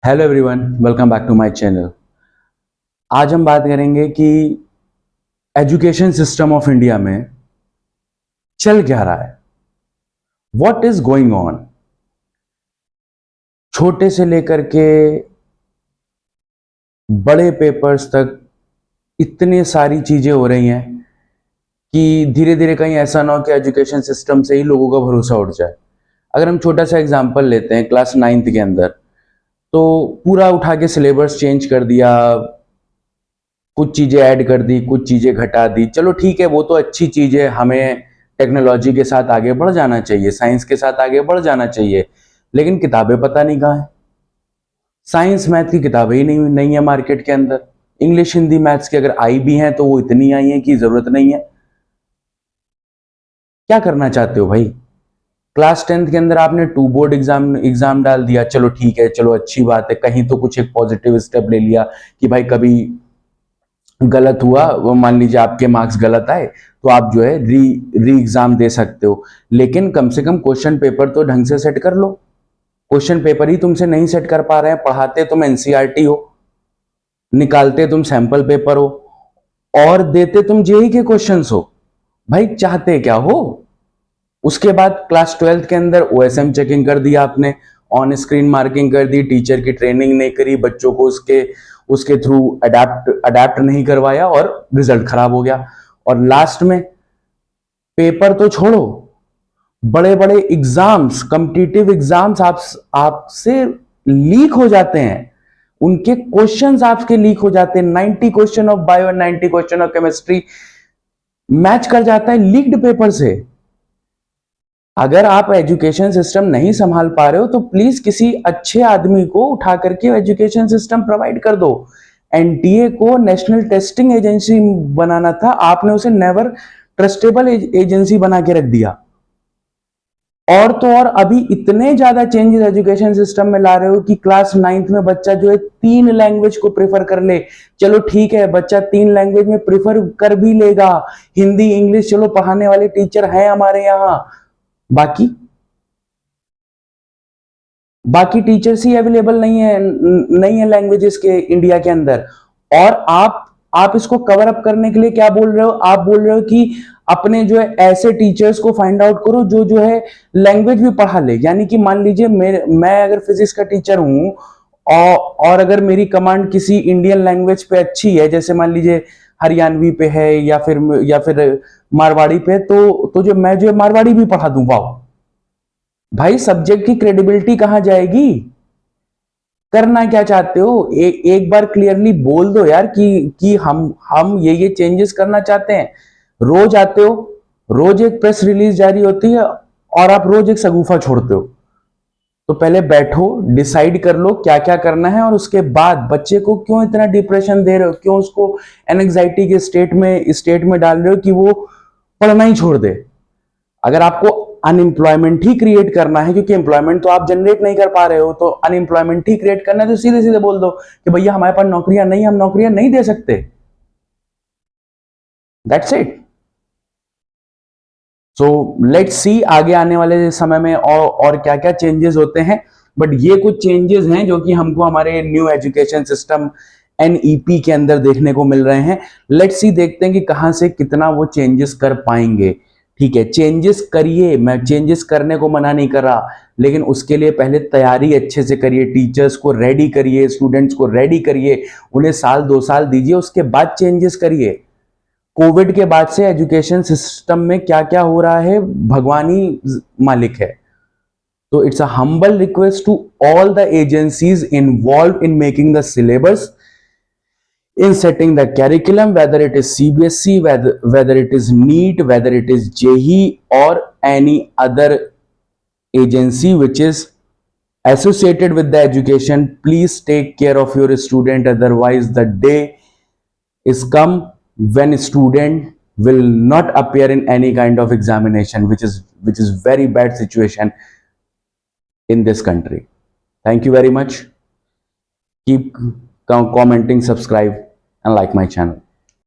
Hello everyone, welcome back to my channel. आज हम बात करेंगे कि एजुकेशन सिस्टम ऑफ इंडिया में चल क्या रहा है, व्हाट इज गोइंग ऑन। छोटे से लेकर के बड़े पेपर्स तक इतनी सारी चीजें हो रही हैं कि धीरे धीरे कहीं ऐसा ना हो कि एजुकेशन सिस्टम से ही लोगों का भरोसा उठ जाए। अगर हम छोटा सा एग्जांपल लेते हैं, क्लास नाइन्थ के अंदर तो पूरा उठा के सिलेबस चेंज कर दिया, कुछ चीजें ऐड कर दी, कुछ चीजें घटा दी। चलो ठीक है, वो तो अच्छी चीज है, हमें टेक्नोलॉजी के साथ आगे बढ़ जाना चाहिए, साइंस के साथ आगे बढ़ जाना चाहिए। लेकिन किताबें पता नहीं कहाँ है। साइंस मैथ की किताबें ही नहीं है मार्केट के अंदर। इंग्लिश हिंदी मैथ्स की अगर आई भी हैं तो वो इतनी आई हैं कि जरूरत नहीं है। क्या करना चाहते हो भाई? क्लास टेंथ के अंदर आपने टू बोर्ड एग्जाम एग्जाम डाल दिया, चलो ठीक है, चलो अच्छी बात है, कहीं तो कुछ एक पॉजिटिव स्टेप ले लिया कि भाई कभी गलत हुआ, वो मान लीजिए आपके मार्क्स गलत आए तो आप जो है री एग्जाम दे सकते हो। लेकिन कम से कम क्वेश्चन पेपर तो ढंग से सेट कर लो। क्वेश्चन पेपर ही तुमसे नहीं सेट कर पा रहे हैं। पढ़ाते तुम एनसीईआरटी हो, निकालते तुम सैंपल पेपर हो, और देते तुम जेई के क्वेश्चंस हो। भाई चाहते क्या हो? उसके बाद क्लास ट्वेल्थ के अंदर ओएसएम चेकिंग कर दिया आपने, ऑन स्क्रीन मार्किंग कर दी, टीचर की ट्रेनिंग नहीं करी, बच्चों को उसके उसके थ्रू अडेप्ट नहीं करवाया और रिजल्ट खराब हो गया। और लास्ट में पेपर तो छोड़ो, बड़े बड़े एग्जाम्स, कॉम्पिटिटिव एग्जाम्स आपसे लीक हो जाते हैं। उनके क्वेश्चंस आपके लीक हो जाते हैं। 90 question of bio, 90 question of chemistry match कर जाता है लीक्ड पेपर से। अगर आप एजुकेशन सिस्टम नहीं संभाल पा रहे हो तो प्लीज किसी अच्छे आदमी को उठा करके एजुकेशन सिस्टम प्रोवाइड कर दो। एनटीए को नेशनल टेस्टिंग एजेंसी बनाना था, आपने उसे नेवर ट्रस्टेबल एजेंसी बना के रख दिया। और तो और अभी इतने ज्यादा चेंजेस एजुकेशन सिस्टम में ला रहे हो कि क्लास नाइन्थ में बच्चा जो है 3 लैंग्वेज को प्रेफर कर ले। चलो ठीक है, बच्चा 3 लैंग्वेज में प्रेफर कर भी लेगा, हिंदी इंग्लिश, चलो पढ़ाने वाले टीचर हैं हमारे यहाँ। बाकी बाकी टीचर्स ही अवेलेबल नहीं है लैंग्वेजेस के इंडिया के अंदर। और आप इसको कवर अप करने के लिए क्या बोल रहे हो? आप बोल रहे हो कि अपने जो है ऐसे टीचर्स को फाइंड आउट करो जो है लैंग्वेज भी पढ़ा ले। यानी कि मान लीजिए मैं अगर फिजिक्स का टीचर हूं, और अगर मेरी कमांड किसी इंडियन लैंग्वेज पे अच्छी है, जैसे मान लीजिए हरियाणवी पे है या फिर मारवाड़ी पे, तो जो है मारवाड़ी भी पढ़ा दूं। वाह भाई, सब्जेक्ट की क्रेडिबिलिटी कहां जाएगी? करना क्या चाहते हो? एक बार क्लियरली बोल दो यार कि हम ये चेंजेस करना चाहते हैं। रोज आते हो, रोज एक प्रेस रिलीज जारी होती है और आप रोज एक सगुफा छोड़ते हो। तो पहले बैठो, डिसाइड कर लो क्या क्या करना है, और उसके बाद बच्चे को क्यों इतना डिप्रेशन दे रहे हो, क्यों उसको एंजाइटी के स्टेट में डाल रहे हो कि वो पढ़ना ही छोड़ दे। अगर आपको अनएम्प्लॉयमेंट ही क्रिएट करना है, क्योंकि एम्प्लॉयमेंट तो आप जनरेट नहीं कर पा रहे हो, तो अनएम्प्लॉयमेंट ही क्रिएट करना है, तो सीधे सीधे बोल दो कि भैया हमारे पास नौकरियां नहीं, हम नौकरियां नहीं दे सकते। That's it. So let's see आगे आने वाले समय में और क्या क्या चेंजेस होते हैं। बट ये कुछ चेंजेस हैं जो कि हमको हमारे न्यू एजुकेशन सिस्टम एनईपी के अंदर देखने को मिल रहे हैं। लेट्स सी, देखते हैं कि कहां से कितना वो चेंजेस कर पाएंगे। ठीक है, चेंजेस करिए, मैं चेंजेस करने को मना नहीं कर रहा, लेकिन उसके लिए पहले तैयारी अच्छे से करिए, टीचर्स को रेडी करिए, स्टूडेंट्स को रेडी करिए, उन्हें 1-2 साल दीजिए, उसके बाद चेंजेस करिए। कोविड के बाद से एजुकेशन सिस्टम में क्या क्या हो रहा है भगवान ही मालिक है। तो it's a humble request to all the agencies involve in making the syllabus, in setting the curriculum, whether it is CBSE, whether it is NEET, whether it is JEE or any other agency which is associated with the education. Please take care of your student, otherwise the day is come when student will not appear in any kind of examination, which is very bad situation in this country. Thank you very much. Keep commenting, subscribe and like my channel.